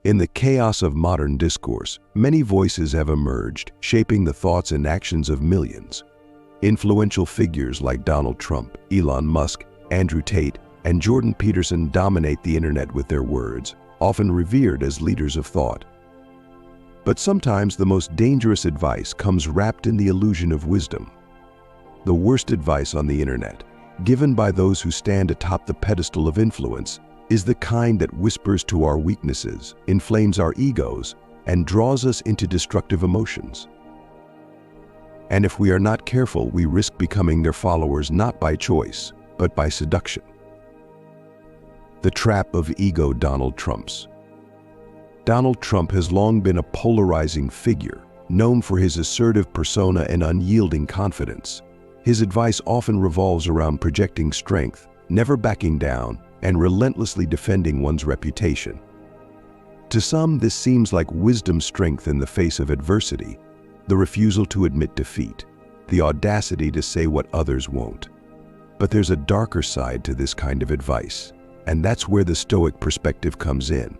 In the chaos of modern discourse, many voices have emerged, shaping the thoughts and actions of millions. Influential figures like Donald Trump, Elon Musk, Andrew Tate, and Jordan Peterson dominate the internet with their words, often revered as leaders of thought. But sometimes the most dangerous advice comes wrapped in the illusion of wisdom. The worst advice on the internet, given by those who stand atop the pedestal of influence, is the kind that whispers to our weaknesses, inflames our egos, and draws us into destructive emotions. And if we are not careful, we risk becoming their followers not by choice, but by seduction. The trap of ego. Donald Trump's. Donald Trump has long been a polarizing figure, known for his assertive persona and unyielding confidence. His advice often revolves around projecting strength, never backing down, and relentlessly defending one's reputation. To some, this seems like wisdom, strength in the face of adversity, the refusal to admit defeat, the audacity to say what others won't. But there's a darker side to this kind of advice, and that's where the Stoic perspective comes in.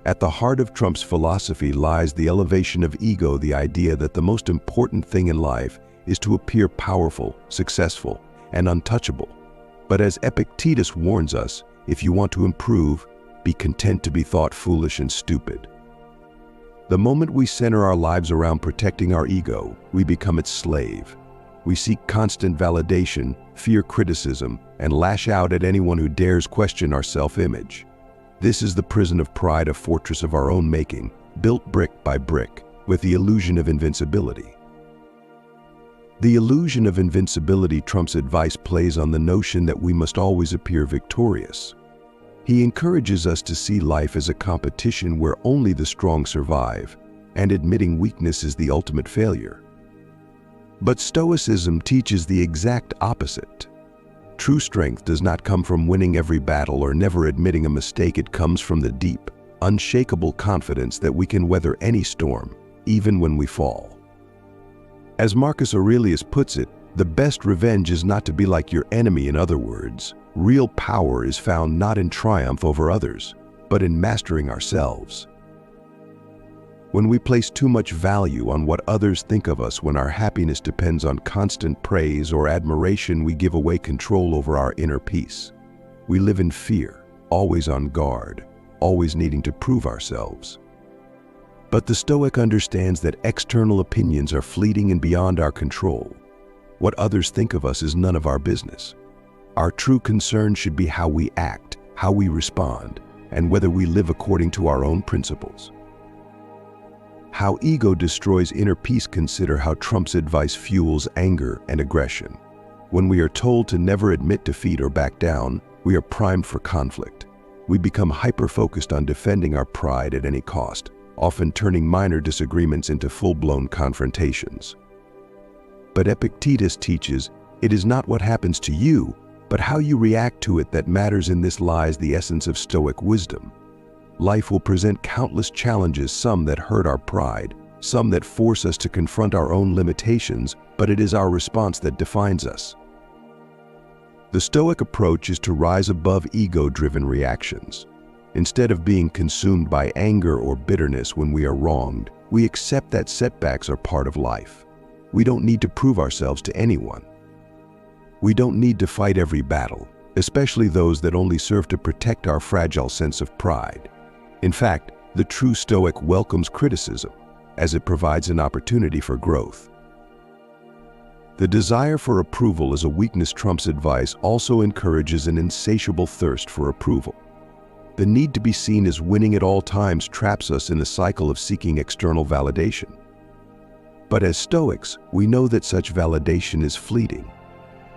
At the heart of Trump's philosophy lies the elevation of ego, the idea that the most important thing in life is to appear powerful, successful, and untouchable. But as Epictetus warns us, if you want to improve, be content to be thought foolish and stupid. The moment we center our lives around protecting our ego, we become its slave. We seek constant validation, fear criticism, and lash out at anyone who dares question our self-image. This is the prison of pride, a fortress of our own making, built brick by brick, with the illusion of invincibility. The illusion of invincibility. Trump's advice plays on the notion that we must always appear victorious. He encourages us to see life as a competition where only the strong survive, and admitting weakness is the ultimate failure. But Stoicism teaches the exact opposite. True strength does not come from winning every battle or never admitting a mistake. It comes from the deep, unshakable confidence that we can weather any storm, even when we fall. As Marcus Aurelius puts it, the best revenge is not to be like your enemy. In other words, real power is found not in triumph over others, but in mastering ourselves. When we place too much value on what others think of us, when our happiness depends on constant praise or admiration, we give away control over our inner peace. We live in fear, always on guard, always needing to prove ourselves. But the Stoic understands that external opinions are fleeting and beyond our control. What others think of us is none of our business. Our true concern should be how we act, how we respond, and whether we live according to our own principles. How ego destroys inner peace. Consider how Trump's advice fuels anger and aggression. When we are told to never admit defeat or back down, we are primed for conflict. We become hyper-focused on defending our pride at any cost, often turning minor disagreements into full-blown confrontations. But Epictetus teaches, it is not what happens to you, but how you react to it that matters. In this lies the essence of Stoic wisdom. Life will present countless challenges, some that hurt our pride, some that force us to confront our own limitations, but it is our response that defines us. The Stoic approach is to rise above ego-driven reactions. Instead of being consumed by anger or bitterness when we are wronged, we accept that setbacks are part of life. We don't need to prove ourselves to anyone. We don't need to fight every battle, especially those that only serve to protect our fragile sense of pride. In fact, the true Stoic welcomes criticism, as it provides an opportunity for growth. The desire for approval is a weakness. Trump's advice also encourages an insatiable thirst for approval. The need to be seen as winning at all times traps us in a cycle of seeking external validation. But as Stoics, we know that such validation is fleeting.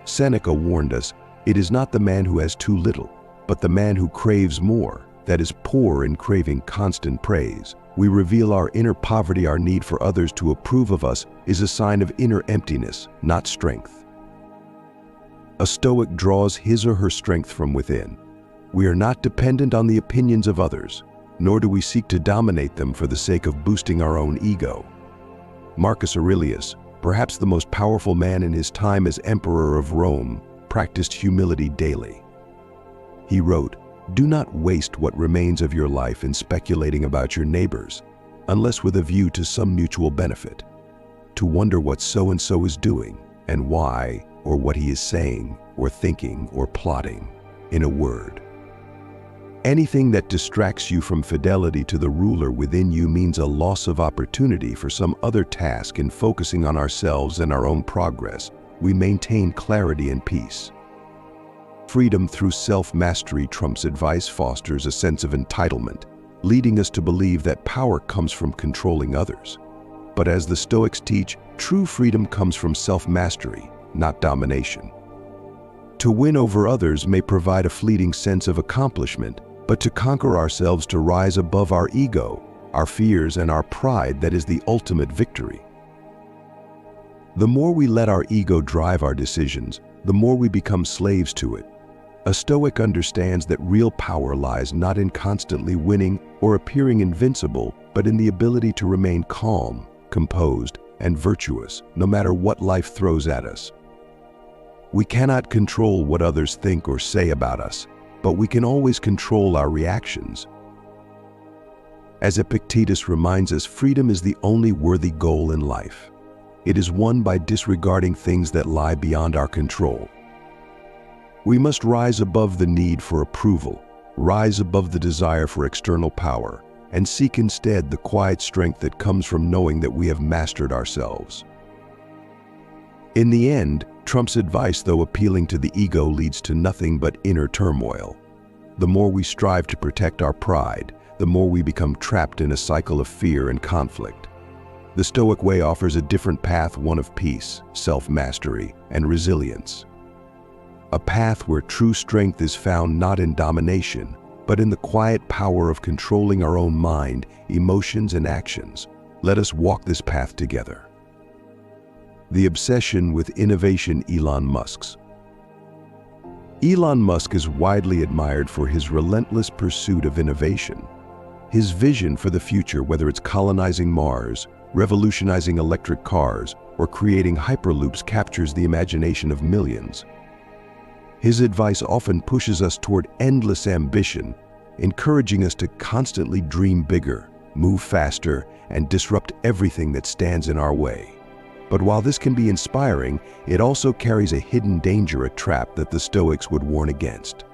Seneca warned us, it is not the man who has too little, but the man who craves more, that is poor in craving constant praise. We reveal our inner poverty. Our need for others to approve of us is a sign of inner emptiness, not strength. A Stoic draws his or her strength from within. We are not dependent on the opinions of others, nor do we seek to dominate them for the sake of boosting our own ego. Marcus Aurelius, perhaps the most powerful man in his time as emperor of Rome, practiced humility daily. He wrote, Do not waste what remains of your life in speculating about your neighbors, unless with a view to some mutual benefit. To wonder what so-and-so is doing, and why, or what he is saying, or thinking, or plotting, in a word. Anything that distracts you from fidelity to the ruler within you means a loss of opportunity for some other task. In focusing on ourselves and our own progress, we maintain clarity and peace. Freedom through self-mastery trumps advice fosters a sense of entitlement, leading us to believe that power comes from controlling others. But as the Stoics teach, true freedom comes from self-mastery, not domination. To win over others may provide a fleeting sense of accomplishment, but to conquer ourselves, to rise above our ego, our fears, and our pride, that is the ultimate victory. The more we let our ego drive our decisions, the more we become slaves to it. A Stoic understands that real power lies not in constantly winning or appearing invincible, but in the ability to remain calm, composed, and virtuous, no matter what life throws at us. We cannot control what others think or say about us, but we can always control our reactions. As Epictetus reminds us, freedom is the only worthy goal in life. It is won by disregarding things that lie beyond our control. We must rise above the need for approval, rise above the desire for external power, and seek instead the quiet strength that comes from knowing that we have mastered ourselves. In the end, Trump's advice, though appealing to the ego, leads to nothing but inner turmoil. The more we strive to protect our pride, the more we become trapped in a cycle of fear and conflict. The Stoic way offers a different path, one of peace, self-mastery, and resilience. A path where true strength is found not in domination, but in the quiet power of controlling our own mind, emotions, and actions. Let us walk this path together. The obsession with innovation. Elon Musk's. Elon Musk is widely admired for his relentless pursuit of innovation. His vision for the future, whether it's colonizing Mars, revolutionizing electric cars, or creating hyperloops, captures the imagination of millions. His advice often pushes us toward endless ambition, encouraging us to constantly dream bigger, move faster, and disrupt everything that stands in our way. But while this can be inspiring, it also carries a hidden danger, a trap that the Stoics would warn against.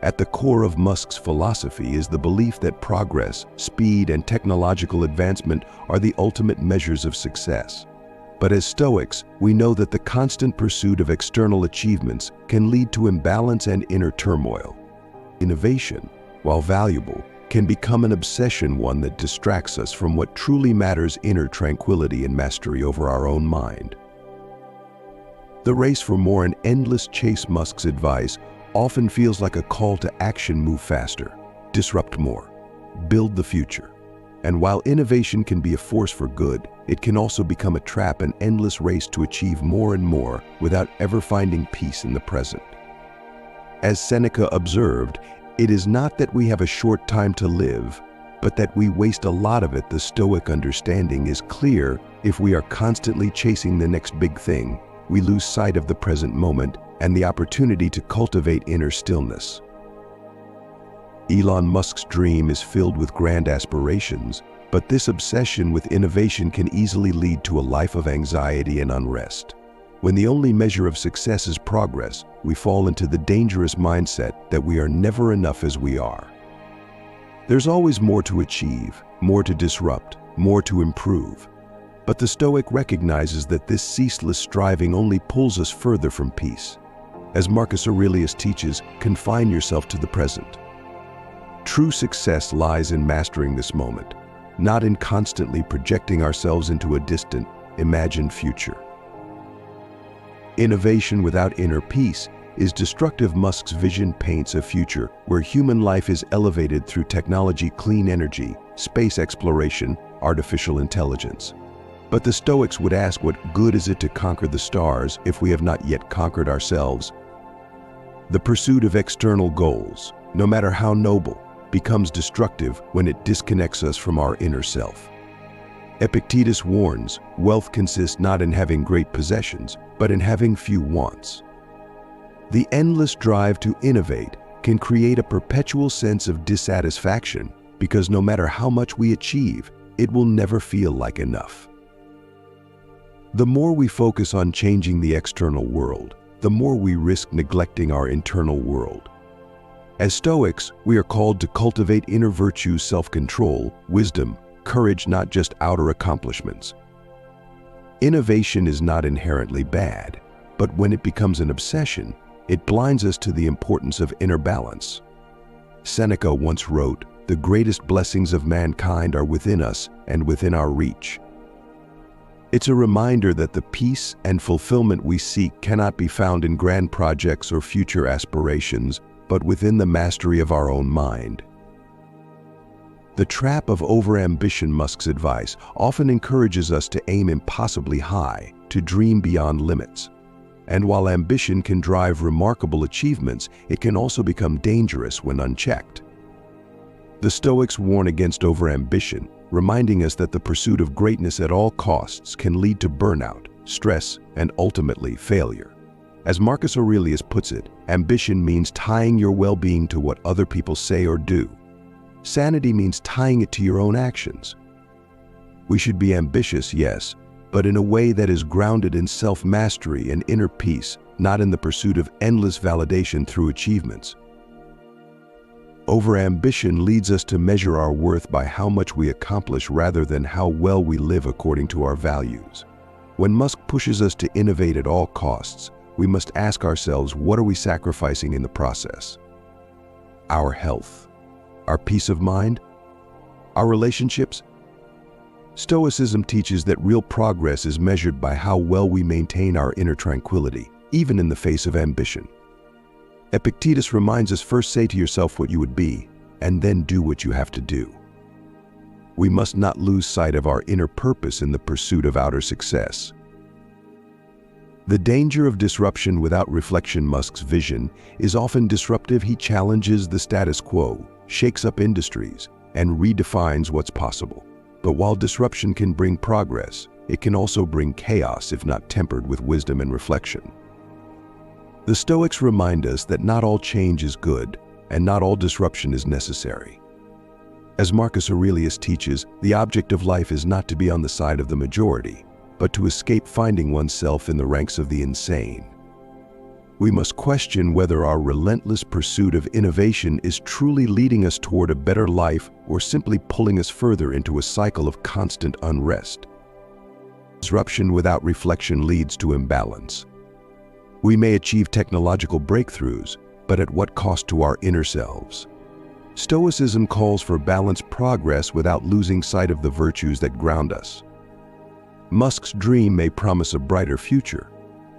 At the core of Musk's philosophy is the belief that progress, speed, and technological advancement are the ultimate measures of success. But as Stoics, we know that the constant pursuit of external achievements can lead to imbalance and inner turmoil. Innovation, while valuable, can become an obsession, one that distracts us from what truly matters: inner tranquility and mastery over our own mind. The race for more, an endless chase. Musk's advice often feels like a call to action: move faster, disrupt more, build the future. And while innovation can be a force for good, it can also become a trap, an endless race to achieve more and more without ever finding peace in the present. As Seneca observed, it is not that we have a short time to live, but that we waste a lot of it. The Stoic understanding is clear: if we are constantly chasing the next big thing, we lose sight of the present moment and the opportunity to cultivate inner stillness. Elon Musk's dream is filled with grand aspirations, but this obsession with innovation can easily lead to a life of anxiety and unrest. When the only measure of success is progress, we fall into the dangerous mindset that we are never enough as we are. There's always more to achieve, more to disrupt, more to improve. But the Stoic recognizes that this ceaseless striving only pulls us further from peace. As Marcus Aurelius teaches, confine yourself to the present. True success lies in mastering this moment, not in constantly projecting ourselves into a distant, imagined future. Innovation without inner peace is destructive. Musk's vision paints a future where human life is elevated through technology, clean energy, space exploration, artificial intelligence. But the Stoics would ask, what good is it to conquer the stars if we have not yet conquered ourselves? The pursuit of external goals, no matter how noble, becomes destructive when it disconnects us from our inner self. Epictetus warns, wealth consists not in having great possessions, but in having few wants. The endless drive to innovate can create a perpetual sense of dissatisfaction because no matter how much we achieve, it will never feel like enough. The more we focus on changing the external world, the more we risk neglecting our internal world. As Stoics, we are called to cultivate inner virtues, self-control, wisdom, courage, not just outer accomplishments. Innovation is not inherently bad, but when it becomes an obsession, it blinds us to the importance of inner balance. Seneca once wrote, "The greatest blessings of mankind are within us and within our reach." It's a reminder that the peace and fulfillment we seek cannot be found in grand projects or future aspirations, but within the mastery of our own mind. The trap of overambition, Musk's advice, often encourages us to aim impossibly high, to dream beyond limits. And while ambition can drive remarkable achievements, it can also become dangerous when unchecked. The Stoics warn against overambition, reminding us that the pursuit of greatness at all costs can lead to burnout, stress, and ultimately failure. As Marcus Aurelius puts it, ambition means tying your well-being to what other people say or do. Sanity means tying it to your own actions. We should be ambitious, yes, but in a way that is grounded in self-mastery and inner peace, not in the pursuit of endless validation through achievements. Overambition leads us to measure our worth by how much we accomplish rather than how well we live according to our values. When Musk pushes us to innovate at all costs, we must ask ourselves, what are we sacrificing in the process? Our health, our peace of mind, our relationships? Stoicism teaches that real progress is measured by how well we maintain our inner tranquility, even in the face of ambition. Epictetus reminds us, first say to yourself what you would be, and then do what you have to do. We must not lose sight of our inner purpose in the pursuit of outer success. The danger of disruption without reflection. Musk's vision is often disruptive. He challenges the status quo, shakes up industries, and redefines what's possible. But while disruption can bring progress, it can also bring chaos if not tempered with wisdom and reflection. The Stoics remind us that not all change is good, and not all disruption is necessary. As Marcus Aurelius teaches, the object of life is not to be on the side of the majority, but to escape finding oneself in the ranks of the insane. We must question whether our relentless pursuit of innovation is truly leading us toward a better life or simply pulling us further into a cycle of constant unrest. Disruption without reflection leads to imbalance. We may achieve technological breakthroughs, but at what cost to our inner selves? Stoicism calls for balanced progress without losing sight of the virtues that ground us. Musk's dream may promise a brighter future,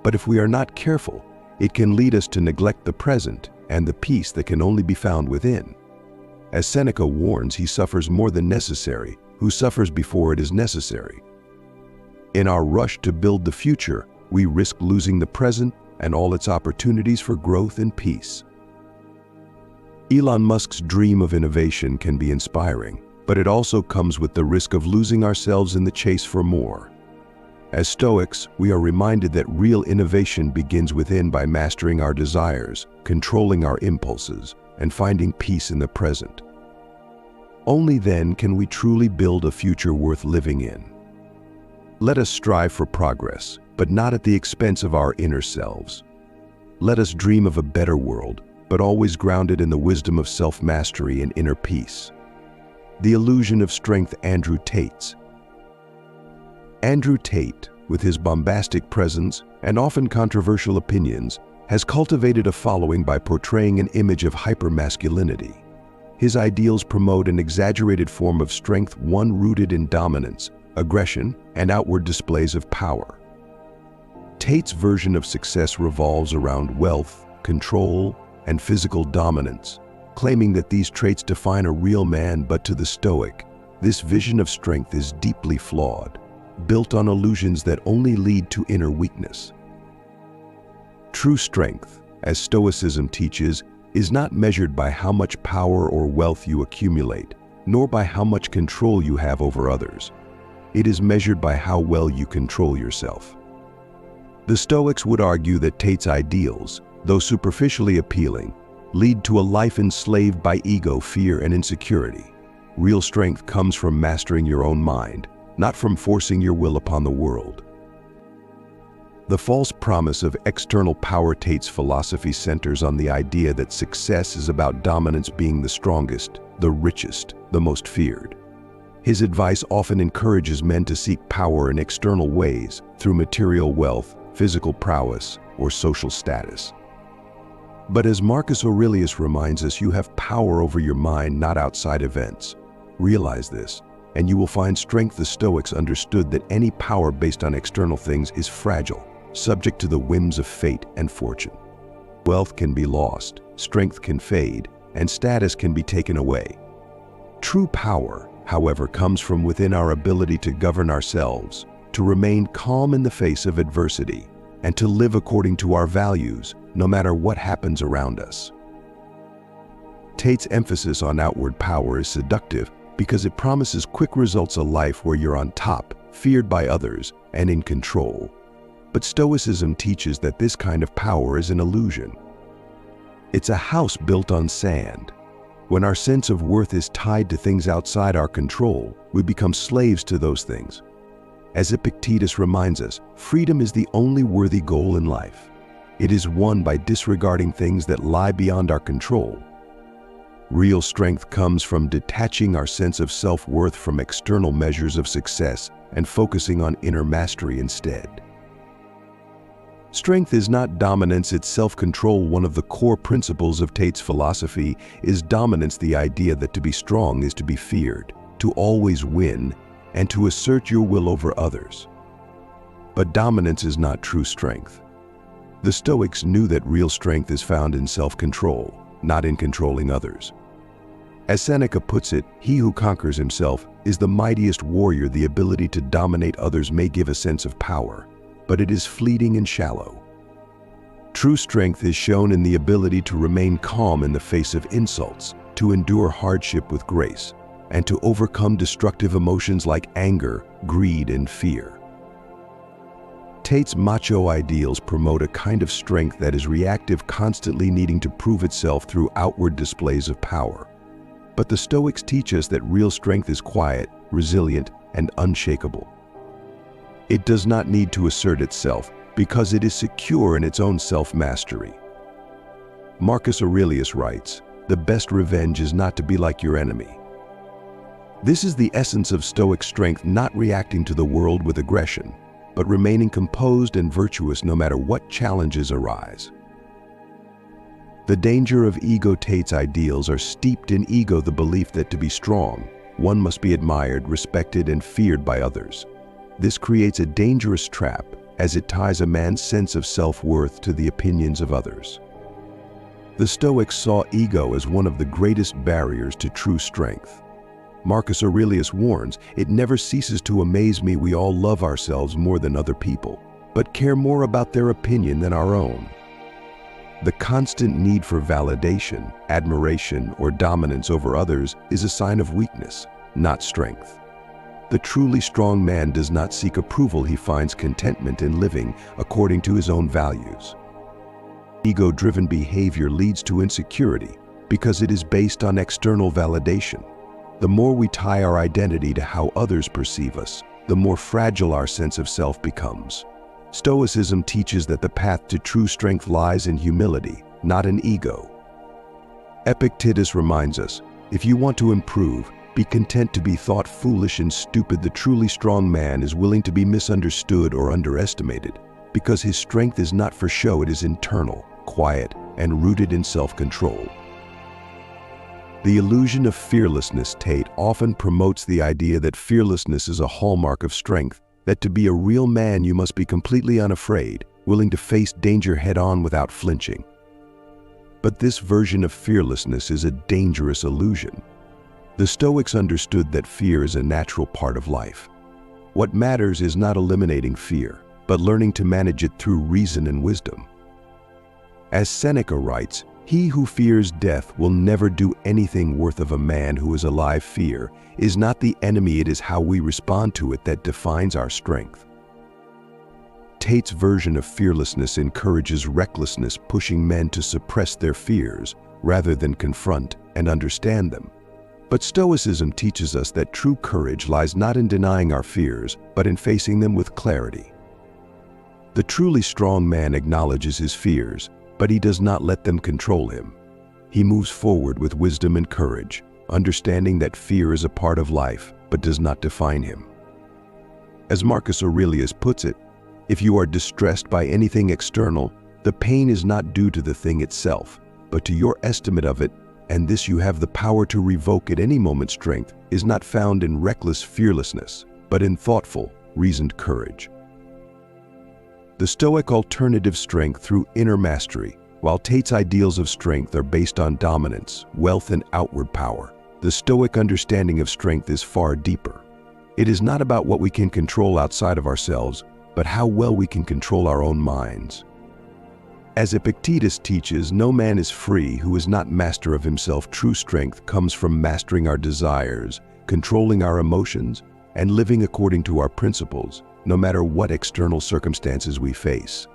but if we are not careful, it can lead us to neglect the present and the peace that can only be found within. As Seneca warns, he suffers more than necessary who suffers before it is necessary. In our rush to build the future, we risk losing the present and all its opportunities for growth and peace. Elon Musk's dream of innovation can be inspiring, but it also comes with the risk of losing ourselves in the chase for more. As Stoics, we are reminded that real innovation begins within by mastering our desires, controlling our impulses, and finding peace in the present. Only then can we truly build a future worth living in. Let us strive for progress, but not at the expense of our inner selves. Let us dream of a better world, but always grounded in the wisdom of self-mastery and inner peace. The illusion of strength. Andrew Tate. Andrew Tate, with his bombastic presence and often controversial opinions, has cultivated a following by portraying an image of hypermasculinity. His ideals promote an exaggerated form of strength, one rooted in dominance, aggression, and outward displays of power. Tate's version of success revolves around wealth, control, and physical dominance, claiming that these traits define a real man. But to the Stoic, this vision of strength is deeply flawed, built on illusions that only lead to inner weakness. True strength, as Stoicism teaches, is not measured by how much power or wealth you accumulate, nor by how much control you have over others. It is measured by how well you control yourself. The Stoics would argue that Tate's ideals, though superficially appealing, lead to a life enslaved by ego, fear, and insecurity. Real strength comes from mastering your own mind, not from forcing your will upon the world. The false promise of external power. Tate's philosophy centers on the idea that success is about dominance, being the strongest, the richest, the most feared. His advice often encourages men to seek power in external ways, through material wealth, physical prowess, or social status. But as Marcus Aurelius reminds us, you have power over your mind, not outside events. Realize this, and you will find strength. The Stoics understood that any power based on external things is fragile, subject to the whims of fate and fortune. Wealth can be lost, strength can fade, and status can be taken away. True power, however, comes from within, our ability to govern ourselves, to remain calm in the face of adversity, and to live according to our values, no matter what happens around us. Tate's emphasis on outward power is seductive because it promises quick results, a life where you're on top, feared by others, and in control. But Stoicism teaches that this kind of power is an illusion. It's a house built on sand. When our sense of worth is tied to things outside our control, we become slaves to those things. As Epictetus reminds us, freedom is the only worthy goal in life. It is won by disregarding things that lie beyond our control. Real strength comes from detaching our sense of self-worth from external measures of success and focusing on inner mastery instead. Strength is not dominance, it's self-control. One of the core principles of Tate's philosophy is dominance, the idea that to be strong is to be feared, to always win, and to assert your will over others. But dominance is not true strength. The Stoics knew that real strength is found in self-control, not in controlling others. As Seneca puts it, he who conquers himself is the mightiest warrior. The ability to dominate others may give a sense of power, but it is fleeting and shallow. True strength is shown in the ability to remain calm in the face of insults, to endure hardship with grace, and to overcome destructive emotions like anger, greed, and fear. Tate's macho ideals promote a kind of strength that is reactive, constantly needing to prove itself through outward displays of power. But the Stoics teach us that real strength is quiet, resilient, and unshakable. It does not need to assert itself because it is secure in its own self-mastery. Marcus Aurelius writes, "The best revenge is not to be like your enemy." This is the essence of Stoic strength, not reacting to the world with aggression, but remaining composed and virtuous no matter what challenges arise. The danger of ego. Tate's ideals are steeped in ego, the belief that to be strong, one must be admired, respected, and feared by others. This creates a dangerous trap, as it ties a man's sense of self-worth to the opinions of others. The Stoics saw ego as one of the greatest barriers to true strength. Marcus Aurelius warns, "It never ceases to amaze me we all love ourselves more than other people, but care more about their opinion than our own." The constant need for validation, admiration, or dominance over others is a sign of weakness, not strength. The truly strong man does not seek approval, he finds contentment in living according to his own values. Ego-driven behavior leads to insecurity because it is based on external validation. The more we tie our identity to how others perceive us, the more fragile our sense of self becomes. Stoicism teaches that the path to true strength lies in humility, not in ego. Epictetus reminds us, "If you want to improve, be content to be thought foolish and stupid." The truly strong man is willing to be misunderstood or underestimated, because his strength is not for show, it is internal, quiet, and rooted in self-control. The illusion of fearlessness. Tate often promotes the idea that fearlessness is a hallmark of strength, that to be a real man you must be completely unafraid, willing to face danger head-on without flinching. But this version of fearlessness is a dangerous illusion. The Stoics understood that fear is a natural part of life. What matters is not eliminating fear, but learning to manage it through reason and wisdom. As Seneca writes, "He who fears death will never do anything worth of a man who is alive." Fear is not the enemy, it is how we respond to it that defines our strength. Tate's version of fearlessness encourages recklessness, pushing men to suppress their fears rather than confront and understand them. But Stoicism teaches us that true courage lies not in denying our fears, but in facing them with clarity. The truly strong man acknowledges his fears, but he does not let them control him. He moves forward with wisdom and courage, understanding that fear is a part of life, but does not define him. As Marcus Aurelius puts it, if you are distressed by anything external, the pain is not due to the thing itself, but to your estimate of it, and this you have the power to revoke at any moment. Strength is not found in reckless fearlessness, but in thoughtful, reasoned courage. The Stoic alternative: strength through inner mastery. While Tate's ideals of strength are based on dominance, wealth, and outward power, the Stoic understanding of strength is far deeper. It is not about what we can control outside of ourselves, but how well we can control our own minds. As Epictetus teaches, no man is free who is not master of himself. True strength comes from mastering our desires, controlling our emotions, and living according to our principles, no matter what external circumstances we face.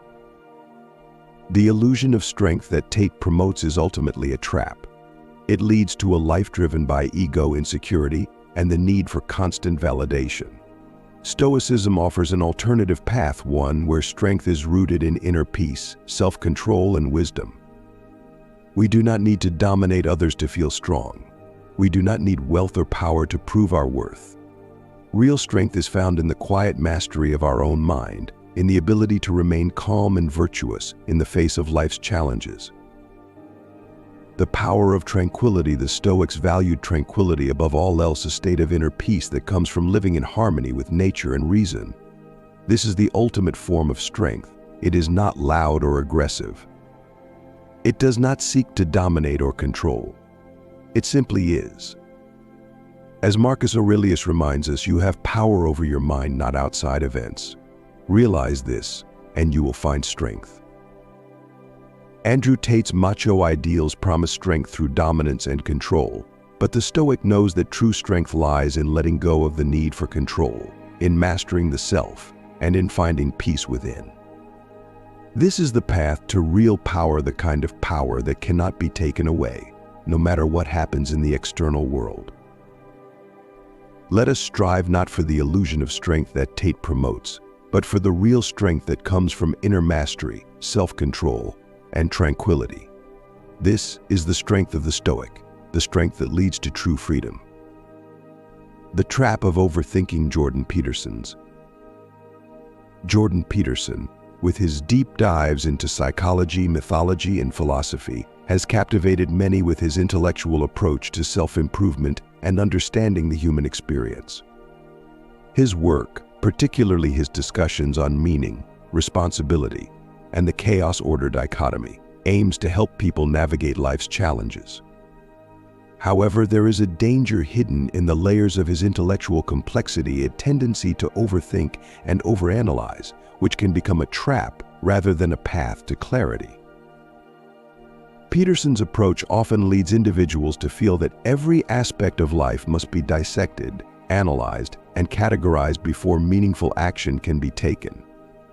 The illusion of strength that Tate promotes is ultimately a trap. It leads to a life driven by ego, insecurity, and the need for constant validation. Stoicism offers an alternative path, one where strength is rooted in inner peace, self-control, and wisdom. We do not need to dominate others to feel strong. We do not need wealth or power to prove our worth. Real strength is found in the quiet mastery of our own mind, in the ability to remain calm and virtuous in the face of life's challenges. The power of tranquility. The Stoics valued tranquility above all else, a state of inner peace that comes from living in harmony with nature and reason. This is the ultimate form of strength. It is not loud or aggressive. It does not seek to dominate or control. It simply is. As Marcus Aurelius reminds us, you have power over your mind, not outside events. Realize this, and you will find strength. Andrew Tate's macho ideals promise strength through dominance and control, but the Stoic knows that true strength lies in letting go of the need for control, in mastering the self, and in finding peace within. This is the path to real power, the kind of power that cannot be taken away, no matter what happens in the external world. Let us strive not for the illusion of strength that Tate promotes, but for the real strength that comes from inner mastery, self-control, and tranquility. This is the strength of the Stoic, the strength that leads to true freedom. The trap of overthinking. Jordan Peterson, with his deep dives into psychology, mythology, and philosophy, has captivated many with his intellectual approach to self-improvement and understanding the human experience. His work, particularly his discussions on meaning, responsibility, and the chaos-order dichotomy, aims to help people navigate life's challenges. However, there is a danger hidden in the layers of his intellectual complexity, a tendency to overthink and overanalyze, which can become a trap rather than a path to clarity. Peterson's approach often leads individuals to feel that every aspect of life must be dissected, analyzed, and categorized before meaningful action can be taken.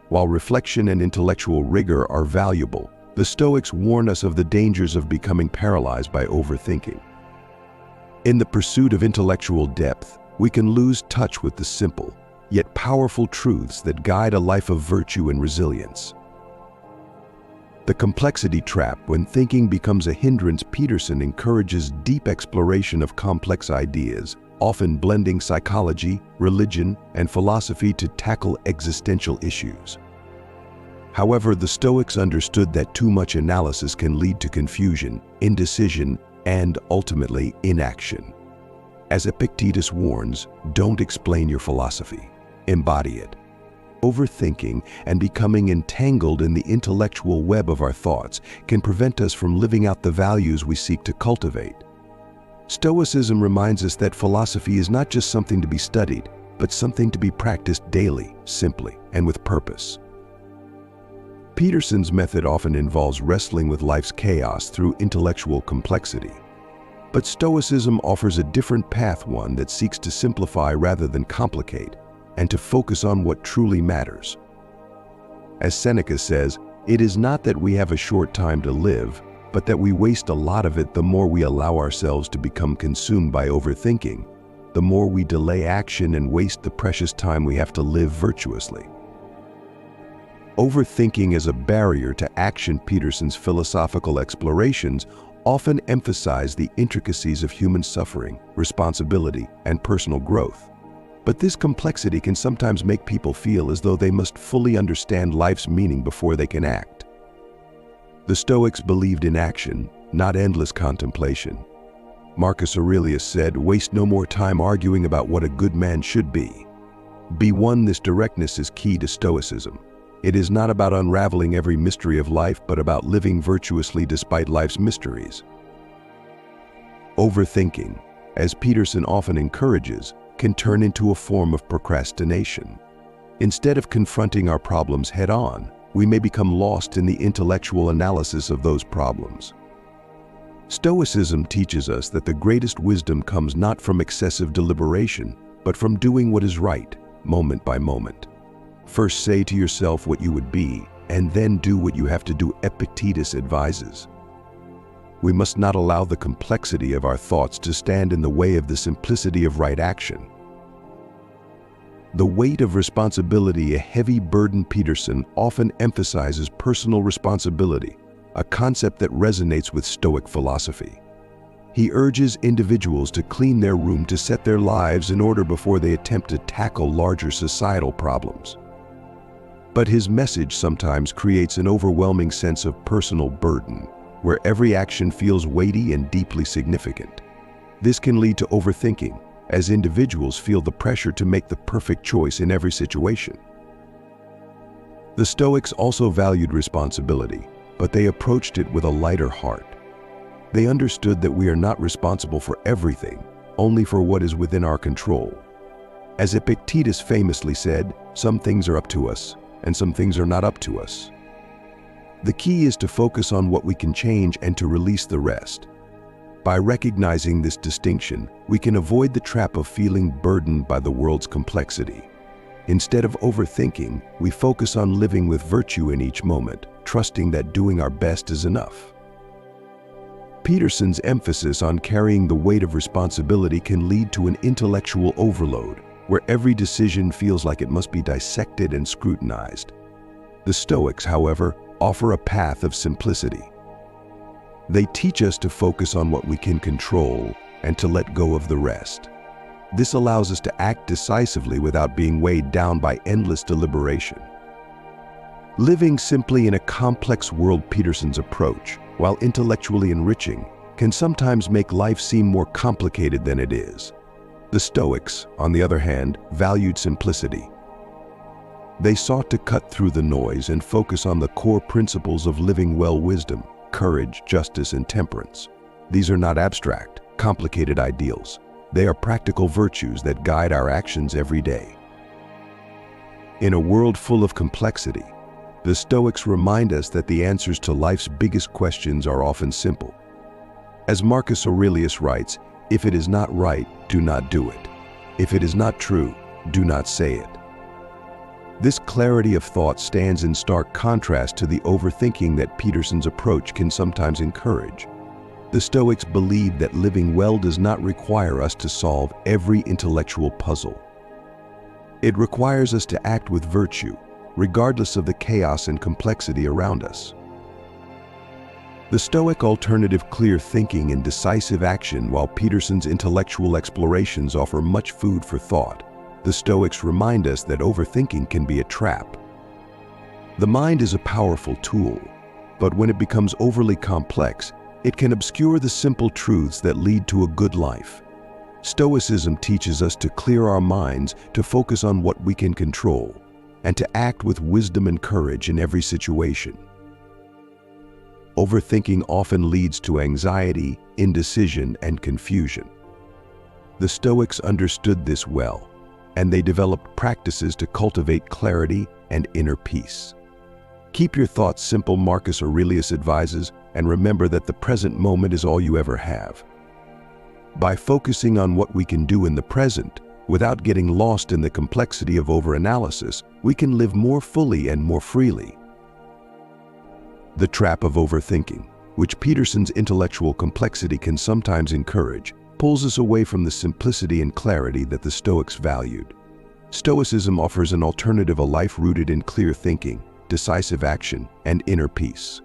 While reflection and intellectual rigor are valuable, the Stoics warn us of the dangers of becoming paralyzed by overthinking. In the pursuit of intellectual depth, we can lose touch with the simple, yet powerful truths that guide a life of virtue and resilience. The complexity trap. When thinking becomes a hindrance, Peterson encourages deep exploration of complex ideas, often blending psychology, religion, and philosophy to tackle existential issues. However, the Stoics understood that too much analysis can lead to confusion, indecision, and ultimately inaction. As Epictetus warns, don't explain your philosophy, embody it. Overthinking and becoming entangled in the intellectual web of our thoughts can prevent us from living out the values we seek to cultivate. Stoicism reminds us that philosophy is not just something to be studied, but something to be practiced daily, simply, and with purpose. Peterson's method often involves wrestling with life's chaos through intellectual complexity. But Stoicism offers a different path, one that seeks to simplify rather than complicate, and to focus on what truly matters. As Seneca says, it is not that we have a short time to live, but that we waste a lot of it the more we allow ourselves to become consumed by overthinking, the more we delay action and waste the precious time we have to live virtuously. Overthinking as a barrier to action. Peterson's philosophical explorations often emphasize the intricacies of human suffering, responsibility, and personal growth. But this complexity can sometimes make people feel as though they must fully understand life's meaning before they can act. The Stoics believed in action, not endless contemplation. Marcus Aurelius said, "Waste no more time arguing about what a good man should be." Be one. This directness is key to Stoicism. It is not about unraveling every mystery of life, but about living virtuously despite life's mysteries. Overthinking, as Peterson often encourages, can turn into a form of procrastination. Instead of confronting our problems head-on, we may become lost in the intellectual analysis of those problems. Stoicism teaches us that the greatest wisdom comes not from excessive deliberation, but from doing what is right, moment by moment. First say to yourself what you would be, and then do what you have to do, Epictetus advises. We must not allow the complexity of our thoughts to stand in the way of the simplicity of right action. The weight of responsibility, a heavy burden. Peterson often emphasizes personal responsibility, a concept that resonates with Stoic philosophy. He urges individuals to clean their room, to set their lives in order before they attempt to tackle larger societal problems. But his message sometimes creates an overwhelming sense of personal burden, where every action feels weighty and deeply significant. This can lead to overthinking, as individuals feel the pressure to make the perfect choice in every situation. The Stoics also valued responsibility, but they approached it with a lighter heart. They understood that we are not responsible for everything, only for what is within our control. As Epictetus famously said, "Some things are up to us, and some things are not up to us." The key is to focus on what we can change and to release the rest. By recognizing this distinction, we can avoid the trap of feeling burdened by the world's complexity. Instead of overthinking, we focus on living with virtue in each moment, trusting that doing our best is enough. Peterson's emphasis on carrying the weight of responsibility can lead to an intellectual overload, where every decision feels like it must be dissected and scrutinized. The Stoics, however, offer a path of simplicity. They teach us to focus on what we can control and to let go of the rest. This allows us to act decisively without being weighed down by endless deliberation. Living simply in a complex world. Peterson's approach, while intellectually enriching, can sometimes make life seem more complicated than it is. The Stoics, on the other hand, valued simplicity. They sought to cut through the noise and focus on the core principles of living well: wisdom, courage, justice, and temperance. These are not abstract, complicated ideals. They are practical virtues that guide our actions every day. In a world full of complexity, the Stoics remind us that the answers to life's biggest questions are often simple. As Marcus Aurelius writes, "If it is not right, do not do it. If it is not true, do not say it." This clarity of thought stands in stark contrast to the overthinking that Peterson's approach can sometimes encourage. The Stoics believe that living well does not require us to solve every intellectual puzzle. It requires us to act with virtue, regardless of the chaos and complexity around us. The Stoic alternative: clear thinking and decisive action. While Peterson's intellectual explorations offer much food for thought, the Stoics remind us that overthinking can be a trap. The mind is a powerful tool, but when it becomes overly complex, it can obscure the simple truths that lead to a good life. Stoicism teaches us to clear our minds, to focus on what we can control, and to act with wisdom and courage in every situation. Overthinking often leads to anxiety, indecision, and confusion. The Stoics understood this well, and they developed practices to cultivate clarity and inner peace. Keep your thoughts simple, Marcus Aurelius advises, and remember that the present moment is all you ever have. By focusing on what we can do in the present, without getting lost in the complexity of overanalysis, we can live more fully and more freely. The trap of overthinking. which Peterson's intellectual complexity can sometimes encourage, pulls us away from the simplicity and clarity that the Stoics valued. Stoicism offers an alternative, a life rooted in clear thinking, decisive action, and inner peace.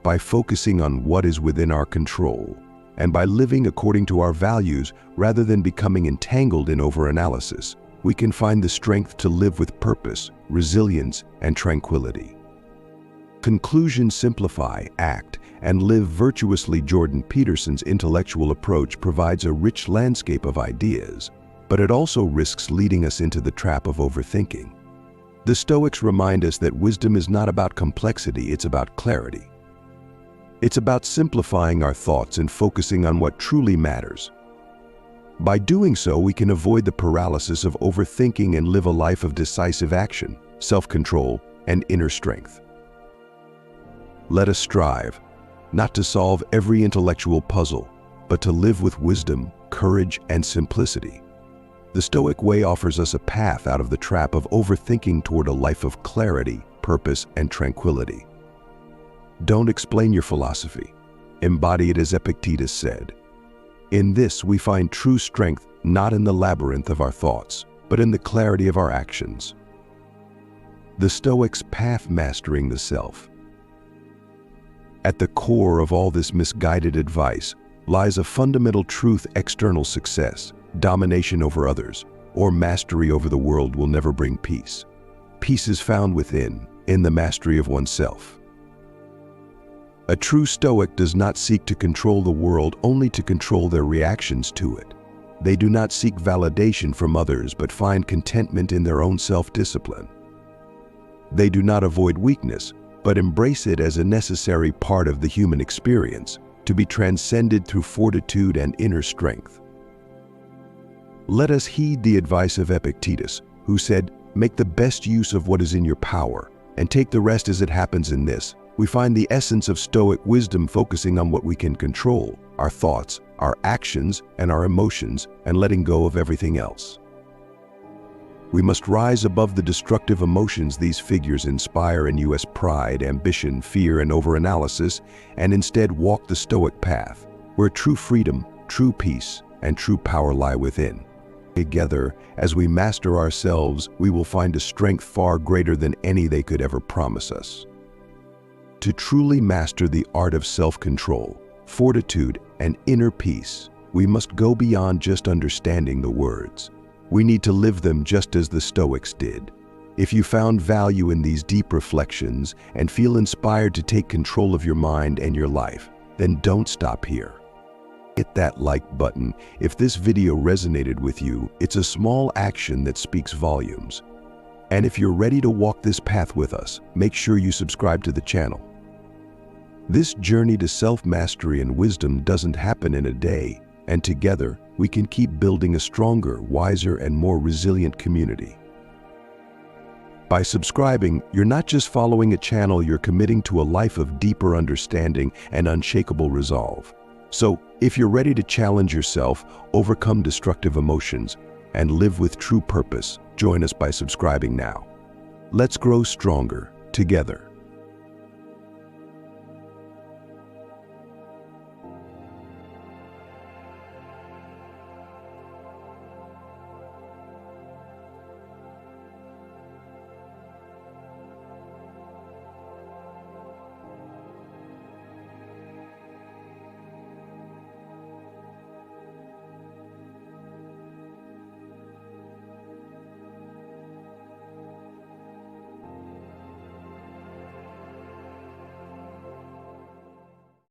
By focusing on what is within our control, and by living according to our values rather than becoming entangled in overanalysis, we can find the strength to live with purpose, resilience, and tranquility. Conclusion: simplify, act, and live virtuously. Jordan Peterson's intellectual approach provides a rich landscape of ideas, but it also risks leading us into the trap of overthinking. The Stoics remind us that wisdom is not about complexity, it's about clarity. It's about simplifying our thoughts and focusing on what truly matters. By doing so, we can avoid the paralysis of overthinking and live a life of decisive action, self-control, and inner strength. Let us strive, not to solve every intellectual puzzle, but to live with wisdom, courage, and simplicity. The Stoic way offers us a path out of the trap of overthinking toward a life of clarity, purpose, and tranquility. Don't explain your philosophy. Embody it, as Epictetus said. In this, we find true strength not in the labyrinth of our thoughts, but in the clarity of our actions. The Stoics' path: mastering the self. At the core of all this misguided advice lies a fundamental truth: external success, domination over others, or mastery over the world will never bring peace. Peace is found within, in the mastery of oneself. A true Stoic does not seek to control the world, only to control their reactions to it. They do not seek validation from others, but find contentment in their own self-discipline. They do not avoid weakness, but embrace it as a necessary part of the human experience, to be transcended through fortitude and inner strength. Let us heed the advice of Epictetus, who said, "Make the best use of what is in your power, and take the rest as it happens." In this, we find the essence of Stoic wisdom, focusing on what we can control: our thoughts, our actions, and our emotions, and letting go of everything else. We must rise above the destructive emotions these figures inspire in us: pride, ambition, fear, and overanalysis, and instead walk the Stoic path, where true freedom, true peace, and true power lie within. Together, as we master ourselves, we will find a strength far greater than any they could ever promise us. To truly master the art of self-control, fortitude, and inner peace, we must go beyond just understanding the words. We need to live them just as the Stoics did. If you found value in these deep reflections and feel inspired to take control of your mind and your life, then don't stop here. Hit that like button. If this video resonated with you, it's a small action that speaks volumes. And if you're ready to walk this path with us, make sure you subscribe to the channel. This journey to self-mastery and wisdom doesn't happen in a day, and together we can keep building a stronger, wiser, and more resilient community. By subscribing, you're not just following a channel, you're committing to a life of deeper understanding and unshakable resolve. So, if you're ready to challenge yourself, overcome destructive emotions, and live with true purpose, join us by subscribing now. Let's grow stronger together.